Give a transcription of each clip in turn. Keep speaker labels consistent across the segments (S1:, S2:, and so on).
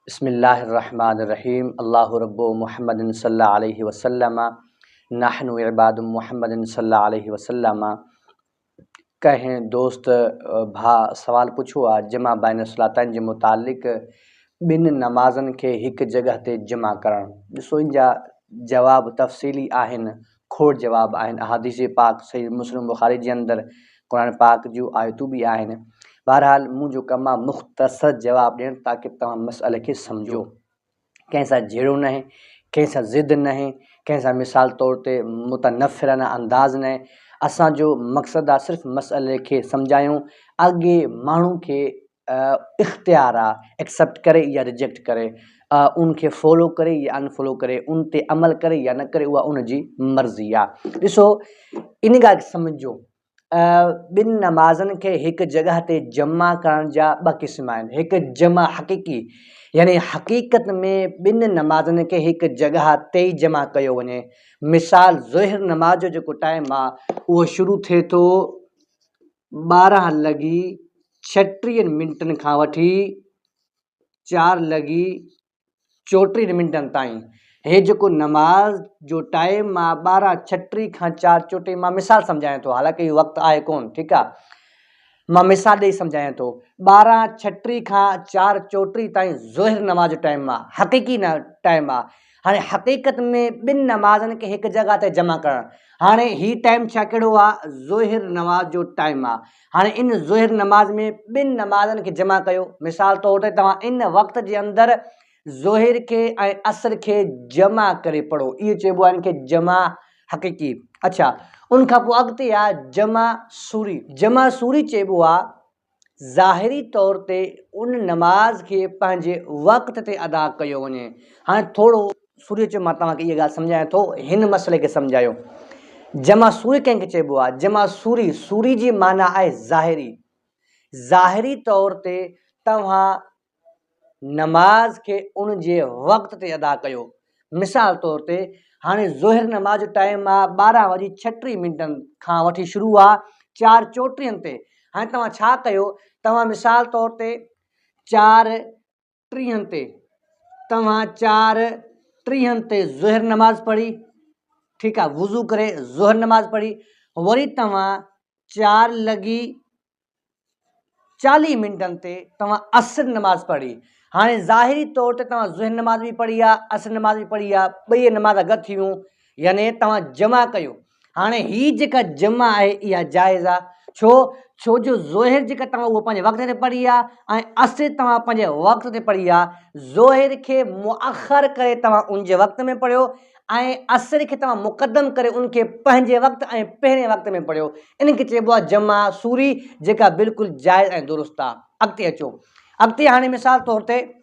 S1: बिस्मिल्लाहिर्रहमानिर्रहीम। अल्लाहु रब्बु मुहम्मदिन सल्लल्लाहु अलैहि वसल्लम नहनु इबादु मुहम्मदिन सल्लल्लाहु अलैहि वसल्लम। कहें दोस्त भा सवाल पुछो आ जमा बैन सलातन जे मुतालिक ॿिनि नमाज़नि खे हिकु जगह ते जमा करणु। ॾिसो इन जा जवाब तफ़सीली आहिनि, खोड़ जवाब आहिनि। अहादीस पाक सही मुस्लिम बुखारी जे अंदरि क़ुरान पाक जूं आयतूं बि आहिनि। बहरहाल मुंहिंजो कमु आहे मुख़्तसर जवाब ॾियणु ताकी तव्हां मसइले खे सम्झो। कंहिंसां जहिड़ो न आहे, कंहिंसां ज़िद न आहे, कंहिंसां मिसाल तौर ते मुतनफ़िराना अंदाज़ न आहे। असांजो मक़सदु आहे सिर्फ़ु मसइले खे सम्झायूं, अॻे माण्हू खे इख़्तियार आहे एक्सेप्ट करे या रिजेक्ट करे, उनखे फॉलो करे या अनफॉलो करे, उन ते अमल करे या न करे, उहा उनजी मर्ज़ी आहे। ॾिसो इन ॻाल्हि खे सम्झो, ॿिनि नमाज़नि खे हिकु जॻह ते जमा करण जा ॿ क़िस्म आहिनि। हिकु जमा हक़ीक़ी, यानी हक़ीक़त में ॿिनि नमाज़नि खे हिकु जॻह ते ई जमा कयो वञे। मिसाल ज़ोहर नमाज़ जो जेको टाइम आहे उहो शुरू थिए थो 12:36 खां वठी 4:34 ताईं। हे जेको नमाज़ जो टाइम आहे 12:36 खां 4:34, मां मिसाल सम्झायां थो, हालांकि इहो वक़्तु आहे कोन, ठीकु आहे, मां मिसाल ॾेई सम्झायां थो। 12:36 खां 4:34 ताईं ज़ोहर नमाज़ जो टाइम आहे, हक़ीक़ी न टाइम आहे। हाणे हक़ीक़त में ॿिनि नमाज़नि खे हिकु जॻह ते जमा करणु। हाणे हीउ टाइम छा कहिड़ो आहे? ज़ोहर नमाज़ जो टाइम आहे। हाणे इन ज़ोहर नमाज़ में ॿिनि नमाज़नि खे जमा कयो। मिसाल तौर ते तव्हां इन वक़्त जे अंदरि ज़ोहर खे ऐं असर खे जमा करे पढ़ो, इहो चइबो आहे इनखे जमा हक़ीक़ी। अच्छा, उनखां पोइ अॻिते आहे जमा सूरी। जमा सूरी चइबो आहे ज़ाहिरी तौर ते उन नमाज़ खे पंहिंजे वक़्त ते अदा कयो वञे। हाणे थोरो सूरी जो मां तव्हांखे इहा ॻाल्हि सम्झायां थो, हिन मसइले खे सम्झायो। जमा सूरी कंहिंखे चइबो आहे? जमा सूरी, सूरी जी माना आहे ज़ाहिरी। ज़ाहिरी तौर ते तव्हां नमाज़ खे उन जे वक़्त ते अदा कयो। मिसाल तौर ते हाणे ज़ोहर नमाज़ जो टाइम आहे 12:36 खां वठी शुरू आहे 4:34 ते। हाणे तव्हां छा कयो? तव्हां मिसाल तौर ते 4:30 ते तव्हां 4:30 ते ज़ोहर नमाज़ पढ़ी, ठीकु आहे, वुज़ू करे ज़ोहर नमाज़ पढ़ी, वरी तव्हां 4:40 ते तव्हां असर नमाज़ पढ़ी। हाणे ज़ाहिरी तौर ते तव्हां ज़ोहर नमाज़ बि पढ़ी आहे, असर नमाज़ बि पढ़ी आहे, ॿई नमाज़ गॾु थी वियूं, यानी तव्हां जमा कयो। हाणे हीअ जेका जमा आहे इहा जाइज़ आहे। छो जो ज़ोहर जेका तव्हां उहो पंहिंजे वक़्त ते पढ़ी आहे ऐं असर तव्हां पंहिंजे वक़्त ते पढ़ी आहे। ज़ोहर खे मुअख़र करे तव्हां उनजे वक़्त में पढ़ियो ऐं असर खे तव्हां मुक़दम करे उनखे पंहिंजे वक़्त ऐं पहिरें वक़्त में पढ़ियो। इनखे चइबो आहे जमा सूरी, जेका बिल्कुलु जाइज़ ऐं दुरुस्त आहे। अॻिते अचो, अॻिते हाणे मिसाल तौर ते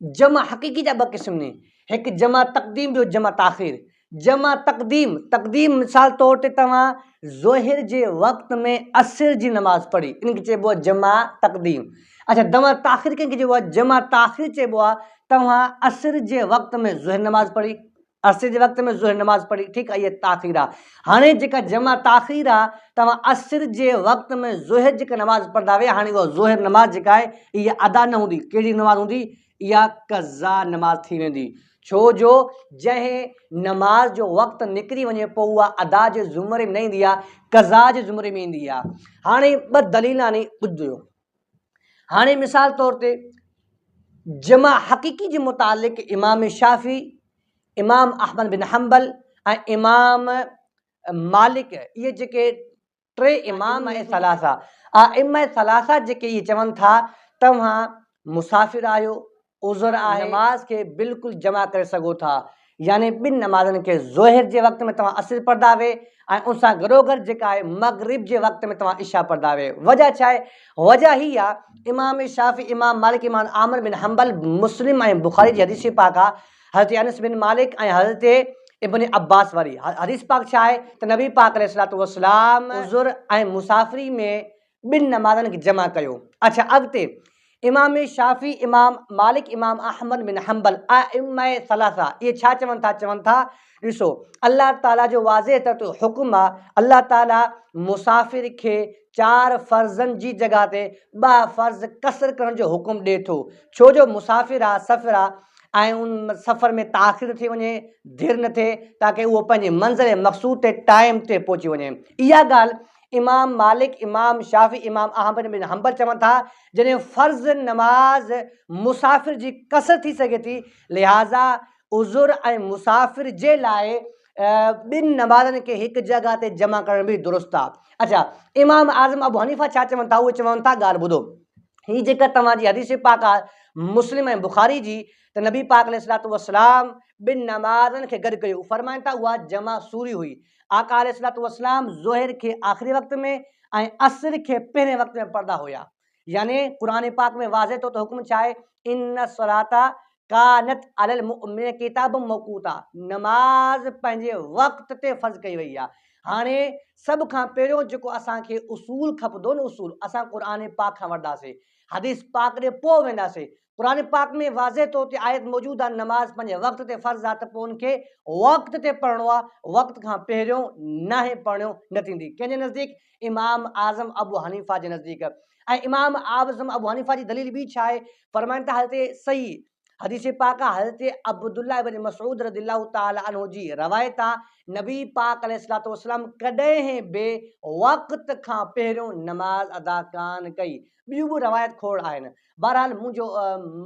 S1: जमा हक़ीक़ी जा ॿ क़िस्म आहिनि, हिकु जमा तक़दीम, ॿियो जमा ताख़ीर। जमा तक़दीम मिसाल तौर ते तव्हां ज़ोहर जे वक़्त में असर जी नमाज़ पढ़ी, इनखे चइबो आहे जमा तक़दीम। अच्छा, जमा ताख़ीर कंहिंखे चइबो आहे? जमा ताख़ीर चइबो आहे तव्हां असर जे वक़्त में ज़ोहर नमाज़ पढ़ी, असर जे वक़्त में ज़ोहर नमाज़ पढ़ी, ठीकु आहे, इहा ताख़ीर आहे। हाणे जेका जमा ताख़ीर आहे, तव्हां असर जे वक़्त में ज़ोहर जेका नमाज़ पढ़ंदा हुआ, हाणे उहा ज़ोहर नमाज़ जेका आहे इहा अदा न हूंदी। कहिड़ी नमाज़ हूंदी? इहा क़ज़ा नमाज़ थी वेंदी। छो जो जंहिं नमाज़ जो वक़्तु निकिरी वञे पोइ उहा अदा जे ज़ुमरे में न ईंदी आहे, क़ज़ा जे ज़ुमरे में ईंदी आहे। हाणे ॿ दलील आहिनि, ॿुधो। हाणे मिसाल तौर ते जमा हक़ीक़ी जे मुतालिक़ इमाम शाफ़ी, इमाम अहमद बिन हंबल ऐं इमाम मालिक, इहे जेके टे इमाम ऐं सलासा जेके इहे चवनि था तव्हां मुसाफ़िर आहियो, उज़र आहे, नमाज़ खे बिल्कुलु जमा करे सघो था। यानी ॿिनि नमाज़नि खे ज़ोहर जे वक़्त में तव्हां असर पढ़ंदा हुए ऐं उनसां गॾोगॾु जेका आहे मग़रिब जे वक़्त में तव्हां इशा पढ़ंदा हुए। वजह छा आहे? वजह हीअ आहे, इमाम शाफ़ी, इमाम मालिक, इमाम आमिर बिन हंबल, मुस्लिम ऐं बुखारी जी हदीस पाक आहे, हज़रत अनस बिन मालिक ऐं हज़रत इब्न अब्बास वारी हदीस पाक छा आहे त नबी पाक अलैहिस्सलातु वस्सलाम उज़ुर ऐं मुसाफ़िरी में ॿिनि नमाज़नि खे जमा कयो। अच्छा, अॻिते इमाम शाफ़ी, इमाम मालिक, इमाम अहमद बिन हंबल आइम्मा सलासा ये छा चवनि था ॾिसो अल्लाह ताला जो वाज़े त हुकुम आहे अल्लाह ताला मुसाफ़िर खे 4 फ़र्ज़नि जी जॻह ते 2 फ़र्ज़ कसर करण जो हुकुम ॾिए थो। छो जो मुसाफ़िर आहे, सफ़र आहे ऐं उन सफ़र में ताख़िर थी वञे, देरि न थिए ताकी उहो पंहिंजे मंज़िल मक़सूद ते टाइम ते पहुची वञे। इहा ॻाल्हि इमाम मालिक, इमाम शाफ़ी, इमाम अहमद बिन हंबल चवनि था जॾहिं फ़र्ज़ नमाज़ मुसाफ़िर जी कसर थी सघे थी, लिहाज़ा उज़ुर ऐं मुसाफ़िर जे लाइ ॿिनि नमाज़नि खे हिकु जॻह ते जमा करण बि दुरुस्त आहे। अच्छा, इमाम आज़म अबू हनीफ़ा छा चवनि था, उहे चवनि था ॻाल्हि ॿुधो। हीअ जेका तव्हांजी हदीस पाक आहे मुस्लिम ऐं बुख़ारी जी, त नबी पाक अलैहिस्सलातु वस्सलाम ॿिनि नमाज़नि खे गॾु कयो, फरमाइनि था उहा जमा सूरी हुई। आका अलैहिस्सलातु वस्सलाम ज़ोहिर खे आख़िरी वक़्त में ऐं असर खे पहिरें वक़्त में पढ़ंदा हुया। यानी क़ुरान पाक में वाज़े तौर ते हुकुम छा आहे, इन सलाता कानत अलल मुमिन किताब मौक़ूता, नमाज़ पंहिंजे वक़्त ते फ़र्ज़ कई वई आहे। हाणे सभ खां पहिरियों जेको असांखे उसूल खपंदो न, उसूल असां क़ुरान पाक खां वठंदासीं, हदीस पाक ॾे पोइ वेंदासीं। क़ुरान पाक में वाज़े तौर ते आयत मौजूदु आहे नमाज़ पंहिंजे वक़्त ते फ़र्ज़ आहे, त पोइ उनखे वक़्त ते पढ़णो आहे, वक़्त खां पहिरियों नाहे पढ़णो न थींदी। कंहिंजे नज़दीक? इमाम आज़म अबू हनीफ़ा जे नज़दीक। ऐं इमाम आज़म अबू हनीफ़ा जी दलील बि छा आहे, फरमाइनि था हज़रत सही हदीस पाक आहे, हज़रत अब्दुल्लाह इब्न मसऊद रज़ियल्लाहु ताला अन्हु जी रवायत आहे, नबी पाक अलैहिस्सलातु वस्सलाम कॾहिं बि वक़्त खां पहिरियों नमाज़ अदा कान कई। ॿियूं बि रवायत खोड़ आहिनि। बहरहाल मुंहिंजो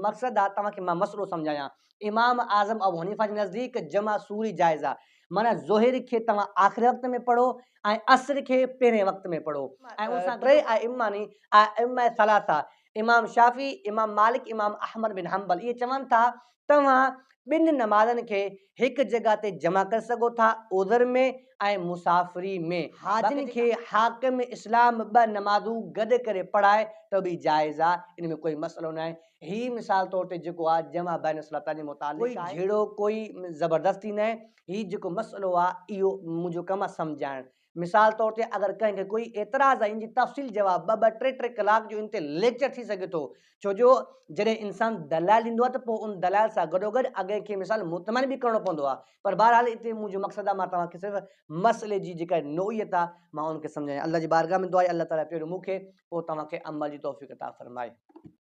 S1: मक़सदु आहे तव्हांखे मां मसइलो सम्झायां। इमाम आज़म अबू हनीफ़ा जे नज़दीक जमा सूरी जाइज़ आहे, माना ज़ोहिर खे तव्हां आख़िरी वक़्त में पढ़ो ऐं असर खे पहिरें वक़्त में पढ़ो। ऐं उन सां 3 आइम्मा नी आइम्मा सलासा इमाम शाफ़ी, इमाम मालिक, इमाम अहमद बिन हंबल इहे चवनि था तव्हां ॿिनि नमाज़नि खे हिकु जॻह ते जमा करे सघो था, उज़र में ऐं मुसाफ़िरी में। हाजिन खे हाकिम इस्लाम 2 नमाज़ूं गॾु करे पढ़ाए त बि जाइज़ आहे, इन में कोई मसइलो न आहे। ही मिसाल तौर ते जेको आहे जमा बैन सलाता जे मुतालिक़ आहे, कोई झेड़ो कोई ज़बरदस्ती न आहे। ही जेको मसइलो आहे इहो मुंहिंजो कमु आहे सम्झाइणु। मिसाल तौर ते अगरि कंहिंखे कोई एतिराज़ आहे, इन जी तफ़सील जवाबु 2-2 3-3 कलाक जो इन ते लेक्चर थी सघे थो। छो जो जॾहिं इंसानु दलाइल ॾींदो आहे त पोइ उन दलाइल सां गॾोगॾु अॻे खे मिसाल मुतमइन बि करिणो पवंदो आहे। पर बहरहाल हिते मुंहिंजो मक़सदु आहे मां तव्हांखे सिर्फ़ु मसइले जी जेका नोइयत आहे मां उनखे सम्झायां। अल्लाह जी बारगाह में दुआ आहे अल्लाह ताला पहिरियों मूंखे पोइ तव्हांखे अमल जी तौफ़ीक़ अता फ़रमाए।